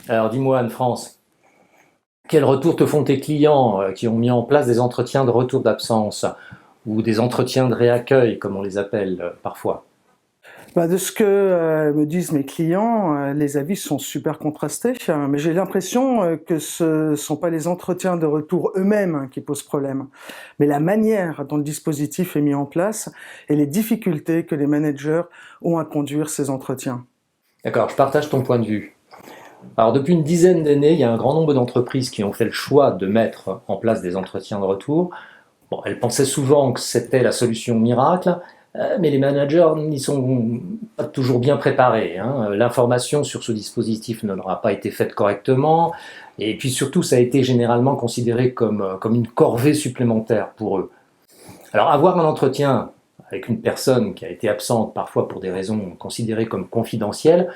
Alors dis-moi Anne-France, quel retour te font tes clients qui ont mis en place des entretiens de retour d'absence ou des entretiens de réaccueil comme on les appelle parfois? De ce que me disent mes clients, les avis sont super contrastés, hein, mais j'ai l'impression que ce sont pas les entretiens de retour eux-mêmes, hein, qui posent problème, mais la manière dont le dispositif est mis en place et les difficultés que les managers ont à conduire ces entretiens. D'accord, je partage ton point de vue. Alors depuis une dizaine d'années, il y a un grand nombre d'entreprises qui ont fait le choix de mettre en place des entretiens de retour. Bon, elles pensaient souvent que c'était la solution miracle, mais les managers n'y sont pas toujours bien préparés, hein. L'information sur ce dispositif ne leur a pas été faite correctement, et puis surtout, ça a été généralement considéré comme une corvée supplémentaire pour eux. Alors, avoir un entretien avec une personne qui a été absente, parfois pour des raisons considérées comme confidentielles,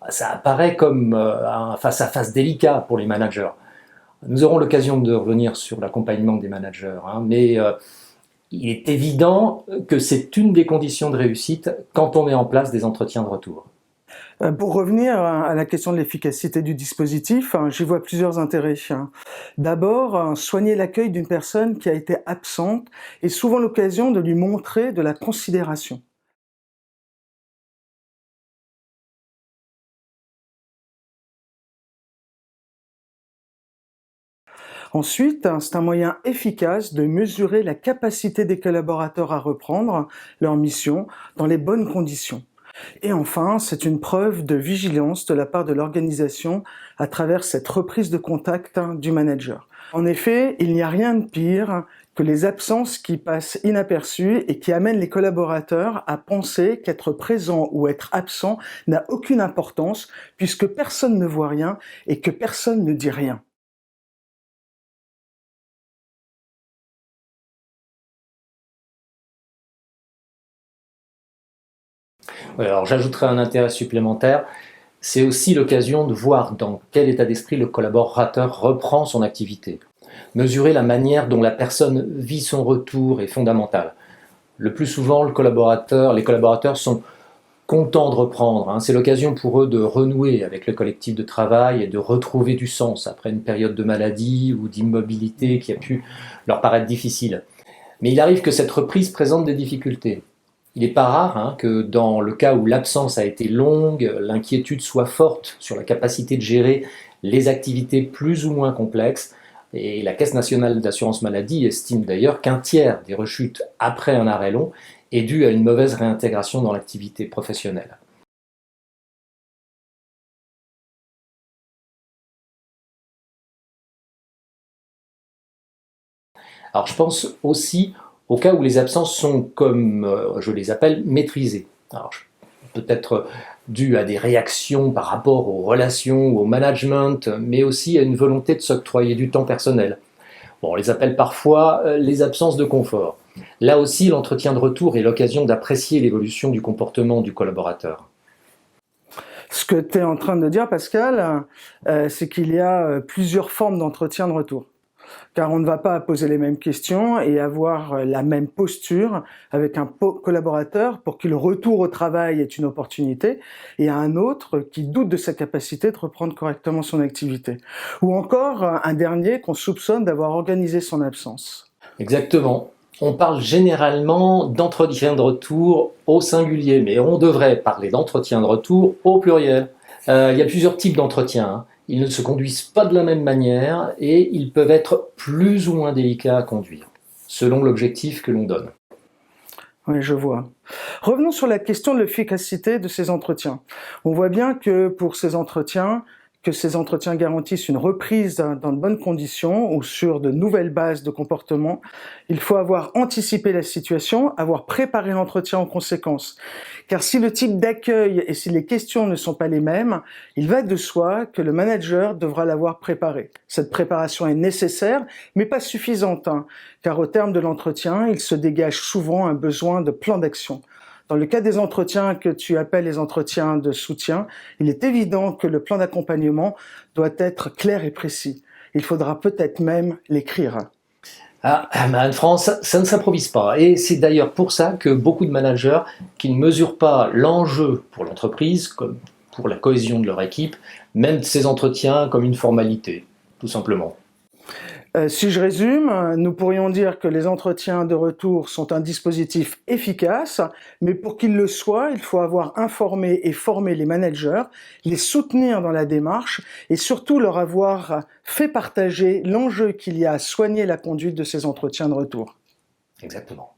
ça apparaît comme un face-à-face délicat pour les managers. Nous aurons l'occasion de revenir sur l'accompagnement des managers, hein, mais il est évident que c'est une des conditions de réussite quand on met en place des entretiens de retour. Pour revenir à la question de l'efficacité du dispositif, hein, j'y vois plusieurs intérêts, hein. D'abord, soigner l'accueil d'une personne qui a été absente est souvent l'occasion de lui montrer de la considération. Ensuite, c'est un moyen efficace de mesurer la capacité des collaborateurs à reprendre leur mission dans les bonnes conditions. Et enfin, c'est une preuve de vigilance de la part de l'organisation à travers cette reprise de contact, hein, du manager. En effet, il n'y a rien de pire que les absences qui passent inaperçues et qui amènent les collaborateurs à penser qu'être présent ou être absent n'a aucune importance puisque personne ne voit rien et que personne ne dit rien. Ouais, alors j'ajouterai un intérêt supplémentaire, c'est aussi l'occasion de voir dans quel état d'esprit le collaborateur reprend son activité. Mesurer la manière dont la personne vit son retour est fondamental. Le plus souvent, les collaborateurs sont contents de reprendre, hein. C'est l'occasion pour eux de renouer avec le collectif de travail et de retrouver du sens après une période de maladie ou d'immobilité qui a pu leur paraître difficile. Mais il arrive que cette reprise présente des difficultés. Il n'est pas rare, hein, que dans le cas où l'absence a été longue, l'inquiétude soit forte sur la capacité de gérer les activités plus ou moins complexes. Et la Caisse nationale d'assurance maladie estime d'ailleurs qu'un tiers des rechutes après un arrêt long est due à une mauvaise réintégration dans l'activité professionnelle. Alors je pense aussi au cas où les absences sont, comme je les appelle, maîtrisées. Alors, peut-être dû à des réactions par rapport aux relations ou au management, mais aussi à une volonté de s'octroyer du temps personnel. Bon, on les appelle parfois les absences de confort. Là aussi, l'entretien de retour est l'occasion d'apprécier l'évolution du comportement du collaborateur. Ce que tu es en train de dire, Pascal, c'est qu'il y a plusieurs formes d'entretien de retour. Car on ne va pas poser les mêmes questions et avoir la même posture avec un collaborateur pour qui le retour au travail est une opportunité et à un autre qui doute de sa capacité de reprendre correctement son activité. Ou encore un dernier qu'on soupçonne d'avoir organisé son absence. Exactement. On parle généralement d'entretien de retour au singulier, mais on devrait parler d'entretien de retour au pluriel. Il y a plusieurs types d'entretiens, hein. Ils ne se conduisent pas de la même manière et ils peuvent être plus ou moins délicats à conduire, selon l'objectif que l'on donne. Oui, je vois. Revenons sur la question de l'efficacité de ces entretiens. On voit bien que ces entretiens garantissent une reprise dans de bonnes conditions ou sur de nouvelles bases de comportement. Il faut avoir anticipé la situation, avoir préparé l'entretien en conséquence. Car si le type d'accueil et si les questions ne sont pas les mêmes, il va de soi que le manager devra l'avoir préparé. Cette préparation est nécessaire, mais pas suffisante, hein, car au terme de l'entretien, il se dégage souvent un besoin de plan d'action. Dans le cas des entretiens que tu appelles les entretiens de soutien, il est évident que le plan d'accompagnement doit être clair et précis. Il faudra peut-être même l'écrire. Ah, Anne-France, ça ne s'improvise pas. Et c'est d'ailleurs pour ça que beaucoup de managers qui ne mesurent pas l'enjeu pour l'entreprise, comme pour la cohésion de leur équipe, même ces entretiens comme une formalité, tout simplement. Si je résume, nous pourrions dire que les entretiens de retour sont un dispositif efficace, mais pour qu'ils le soient, il faut avoir informé et formé les managers, les soutenir dans la démarche et surtout leur avoir fait partager l'enjeu qu'il y a à soigner la conduite de ces entretiens de retour. Exactement.